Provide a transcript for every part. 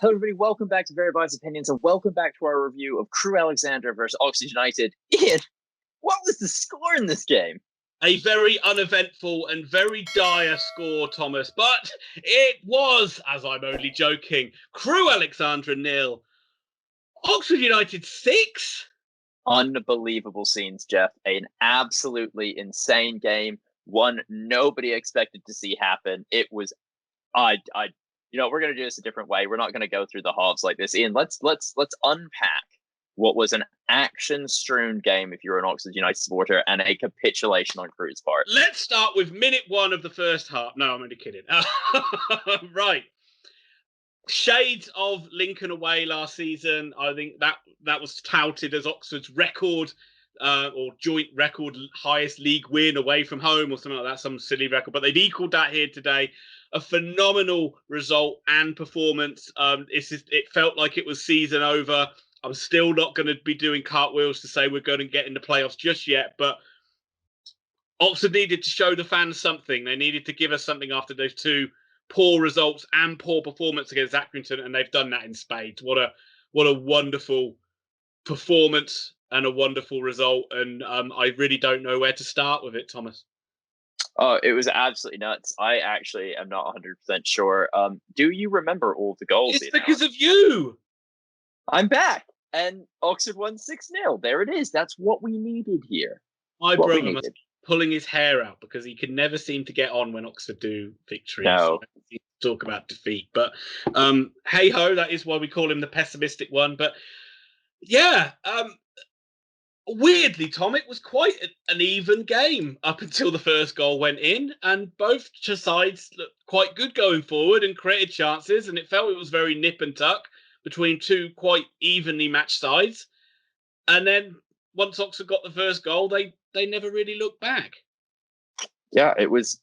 Hello, everybody. Welcome back to Very Biased Opinions, and welcome back to our review of Crewe Alexandra versus Oxford United. Ian, what was the score in this game? A very uneventful and very dire score, Thomas. But it was, as I'm only joking, Crewe Alexandra 0, Oxford United 6. Unbelievable scenes, Jeff. An absolutely insane game. One nobody expected to see happen. It was, we're going to do this a different way. We're not going to go through the halves like this. Ian, let's unpack what was an action-strewn game if you're an Oxford United supporter and a capitulation on Crewe's part. Let's start with minute 1 of the first half. No, I'm only kidding. Right. Shades of Lincoln away last season. I think that was touted as Oxford's record or joint record highest league win away from home or something like that, some silly record. But they've equaled that here today. A phenomenal result and performance. It felt like it was season over. I'm still not going to be doing cartwheels to say we're going to get in the playoffs just yet, but Oxford needed to show the fans something. They needed to give us something after those two poor results and poor performance against Accrington, and they've done that in spades. What a wonderful performance and a wonderful result, and I really don't know where to start with it, Thomas. Oh, it was absolutely nuts. I actually am not 100% sure. Do you remember all the goals? It's because of you. I'm back. And Oxford won 6-0. There it is. That's what we needed here. My brother must be pulling his hair out because he can never seem to get on when Oxford do victories. No. So talk about defeat. But hey-ho, that is why we call him the pessimistic one. But yeah, weirdly, Tom, it was quite an even game up until the first goal went in. And both sides looked quite good going forward and created chances. And it felt it was very nip and tuck between two quite evenly matched sides. And then once Oxford got the first goal, they never really looked back. Yeah, it was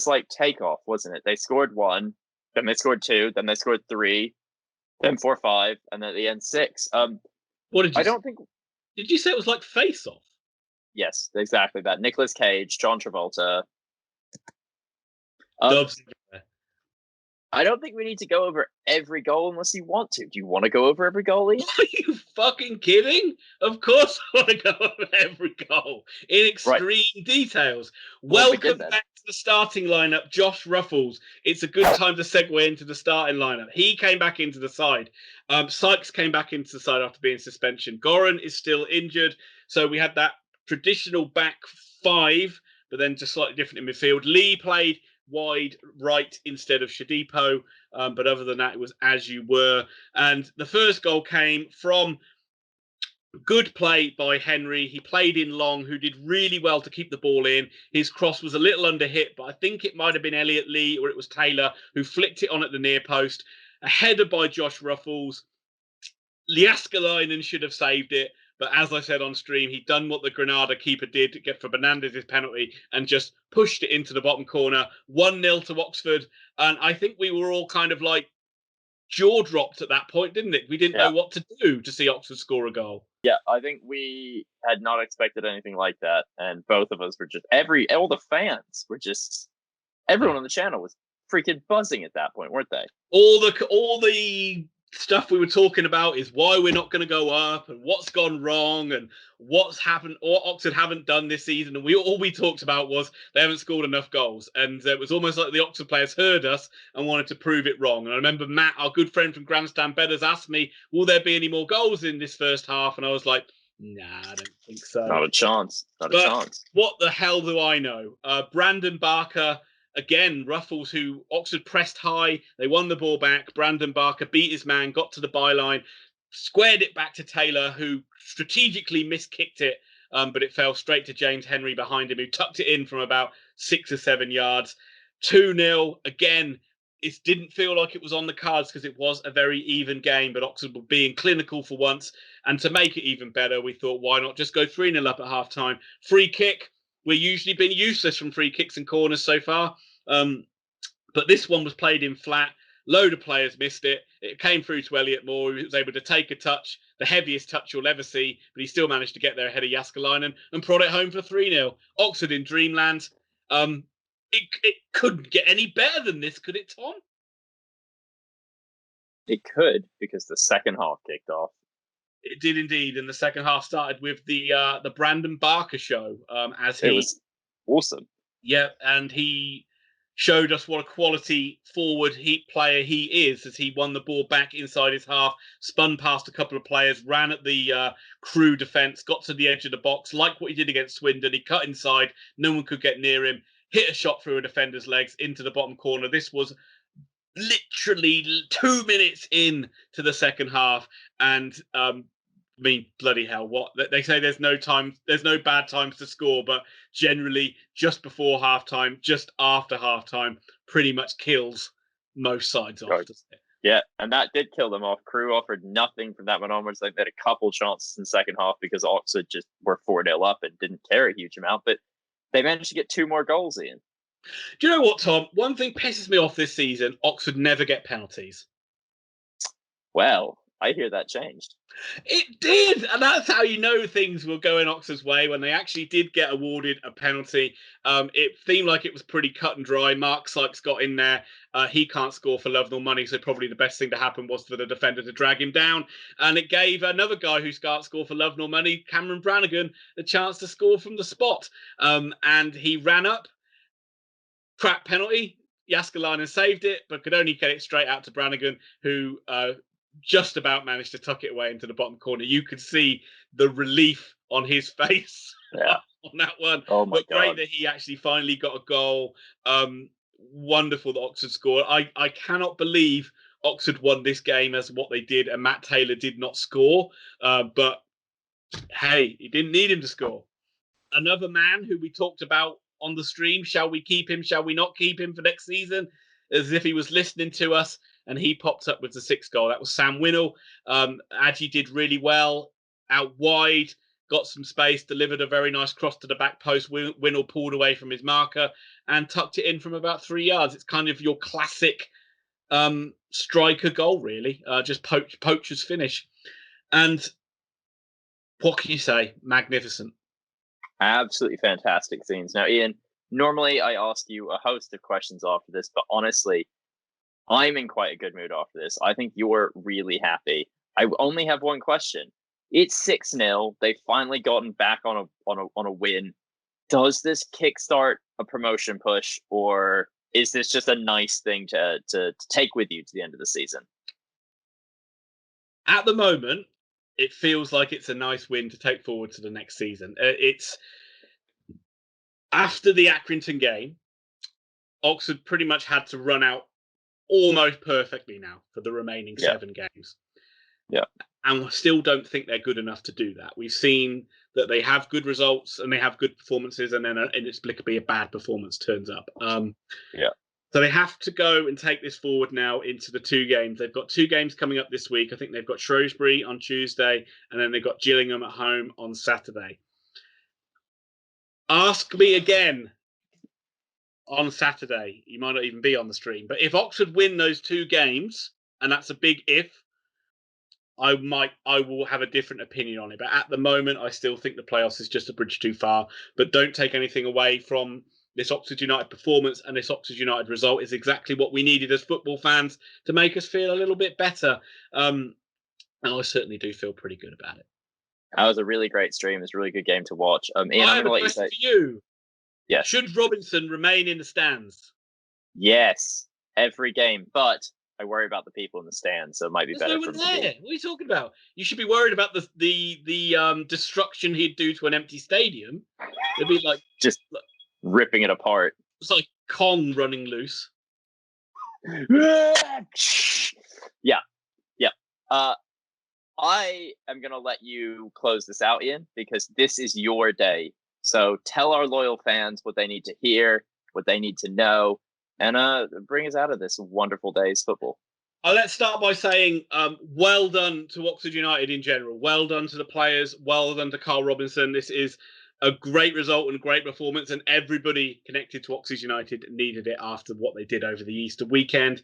like takeoff, wasn't it? They scored 1, then they scored 2, then they scored 3, then 4, 5, and then at the end 6. What did you Did you say it was like Face Off? Yes, exactly that. Nicolas Cage, John Travolta. I don't think we need to go over every goal unless you want to. Do you want to go over every goal, Ian? Are you fucking kidding? Of course I want to go over every goal in extreme details. Welcome back to the starting lineup, Josh Ruffles. It's a good time to segue into the starting lineup. He came back into the side. Sykes came back into the side after being suspension. Goran is still injured. So we had that traditional back 5, but then just slightly different in midfield. Lee played wide right instead of Shadipo, but other than that, it was as you were. And the first goal came from good play by Henry. He played in long, who did really well to keep the ball in. His cross was a little under hit, but I think it might have been Elliot Lee or it was Taylor who flicked it on at the near post. A header by Josh Ruffles. Liaskalainen should have saved it. But as I said on stream, he'd done what the Granada keeper did to get for Fernandez's penalty and just pushed it into the bottom corner. 1-0 to Oxford. And I think we were all kind of like jaw dropped at that point, didn't it? We didn't know what to do to see Oxford score a goal. Yeah, I think we had not expected anything like that. And both of us were just all the fans were just, everyone on the channel was freaking buzzing at that point, weren't they? All the stuff we were talking about is why we're not going to go up and what's gone wrong and what's happened or Oxford haven't done this season. And all we talked about was they haven't scored enough goals. And it was almost like the Oxford players heard us and wanted to prove it wrong. And I remember Matt, our good friend from Grandstand Bedders, asked me, will there be any more goals in this first half? And I was like, nah, I don't think so. Not a chance. Not a chance. What the hell do I know? Brandon Barker, again, Ruffles, who Oxford pressed high. They won the ball back. Brandon Barker beat his man, got to the byline, squared it back to Taylor, who strategically miskicked it, but it fell straight to James Henry behind him, who tucked it in from about 6 or 7 yards. 2-0. Again, it didn't feel like it was on the cards because it was a very even game, but Oxford were being clinical for once. And to make it even better, we thought, why not just go 3-0 up at half-time? Free kick. We've usually been useless from free kicks and corners so far. But this one was played in flat. Load of players missed it. It came through to Elliot Moore, who was able to take a touch, the heaviest touch you'll ever see, but he still managed to get there ahead of Jaskalainen and prod it home for 3-0. Oxford in dreamland. It couldn't get any better than this, could it, Tom? It could, because the second half kicked off. It did indeed, and the second half started with the Brandon Barker show. It was awesome. Yeah, and he showed us what a quality forward player he is, as he won the ball back inside his half, spun past a couple of players, ran at the Crewe defence, got to the edge of the box, like what he did against Swindon. He cut inside, no one could get near him, hit a shot through a defender's legs into the bottom corner. This was literally 2 minutes in to the second half, and I mean, bloody hell! What they say, there's no bad times to score, but generally, just before halftime, just after halftime, pretty much kills most sides off. Doesn't it? Yeah, and that did kill them off. Crewe offered nothing from that one onwards. They had a couple chances in the second half because Oxford just were 4-0 up and didn't care a huge amount, but they managed to get 2 more goals in. Do you know what, Tom? One thing pisses me off this season: Oxford never get penalties. Well, I hear that changed. It did, and that's how you know things will go in Oxford's way when they actually did get awarded a penalty. It seemed like it was pretty cut and dry. Mark Sykes got in there. He can't score for love nor money, so probably the best thing to happen was for the defender to drag him down. And it gave another guy who can't score for love nor money, Cameron Brannagan, the chance to score from the spot. And he ran up, crap penalty. Jaskalainen saved it, but could only get it straight out to Brannagan, who just about managed to tuck it away into the bottom corner. You could see the relief on his face on that one. Oh my but God. Great that he actually finally got a goal. Wonderful that Oxford scored. I cannot believe Oxford won this game as what they did, and Matt Taylor did not score. But hey, he didn't need him to score. Another man who we talked about on the stream, shall we keep him, shall we not keep him for next season? As if he was listening to us, and he popped up with the 6th goal. That was Sam Winnal. Adji did really well out wide, got some space, delivered a very nice cross to the back post. Winnal pulled away from his marker and tucked it in from about 3 yards. It's kind of your classic striker goal, really. Just poacher's finish. And what can you say? Magnificent. Absolutely fantastic scenes. Now, Ian, normally I ask you a host of questions after this, but honestly, I'm in quite a good mood after this. I think you're really happy. I only have one question. It's 6-0. They've finally gotten back on a win. Does this kickstart a promotion push, or is this just a nice thing to take with you to the end of the season? At the moment, it feels like it's a nice win to take forward to the next season. It's after the Accrington game, Oxford pretty much had to run out almost perfectly now for the remaining 7 games. Yeah. And I still don't think they're good enough to do that. We've seen that they have good results and they have good performances, and then inexplicably a bad performance turns up. So they have to go and take this forward now into the 2 games. They've got 2 games coming up this week. I think they've got Shrewsbury on Tuesday, and then they've got Gillingham at home on Saturday. Ask me again on Saturday. You might not even be on the stream. But if Oxford win those 2 games, and that's a big if, I will have a different opinion on it. But at the moment, I still think the playoffs is just a bridge too far. But don't take anything away from this Oxford United performance, and this Oxford United result is exactly what we needed as football fans to make us feel a little bit better. And I certainly do feel pretty good about it. That was a really great stream. It was a really good game to watch. Ian, I have a question for you. Yeah. Should Robinson remain in the stands? Yes, every game. But I worry about the people in the stands, so it might be better for him. What are you talking about? You should be worried about the destruction he'd do to an empty stadium. It'd be like just ripping it apart. It's like Kong running loose. Yeah. I am going to let you close this out, Ian, because this is your day. So tell our loyal fans what they need to hear, what they need to know, and bring us out of this wonderful day's football. Let's start by saying well done to Oxford United in general. Well done to the players. Well done to Carl Robinson. This is a great result and a great performance, and everybody connected to Oxford United needed it after what they did over the Easter weekend.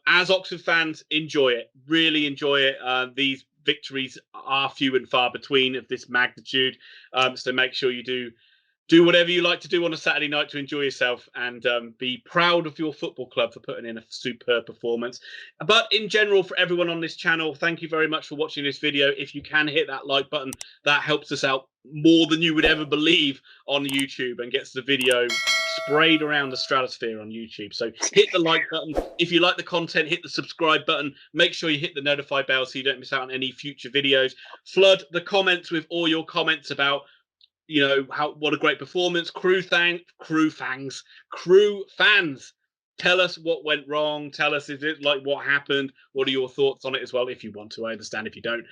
As Oxford fans, enjoy it. Really enjoy it. These victories are few and far between of this magnitude. So make sure you do do whatever you like to do on a Saturday night to enjoy yourself, and be proud of your football club for putting in a superb performance. But in general, for everyone on this channel, thank you very much for watching this video. If you can hit that like button, that helps us out more than you would ever believe on YouTube, and gets the video sprayed around the stratosphere on YouTube. So hit the like button. If you like the content, hit the subscribe button. Make sure you hit the notify bell so you don't miss out on any future videos. Flood the comments with all your comments about, you know, what a great performance. Crewe fans. Tell us what went wrong. Tell us, is it like what happened? What are your thoughts on it as well, if you want to? I understand if you don't.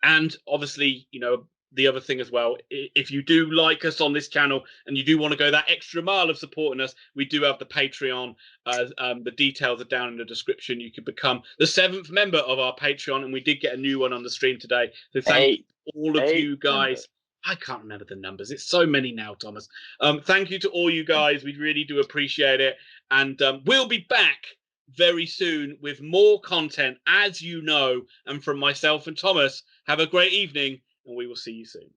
And obviously, you know, the other thing as well, if you do like us on this channel and you do want to go that extra mile of supporting us, we do have the Patreon. The details are down in the description. You can become the 7th member of our Patreon, and we did get a new one on the stream today. So thank you to all of you guys. I can't remember the numbers. It's so many now, Thomas. Thank you to all you guys. We really do appreciate it. And we'll be back very soon with more content, as you know. And from myself and Thomas, have a great evening, and we will see you soon.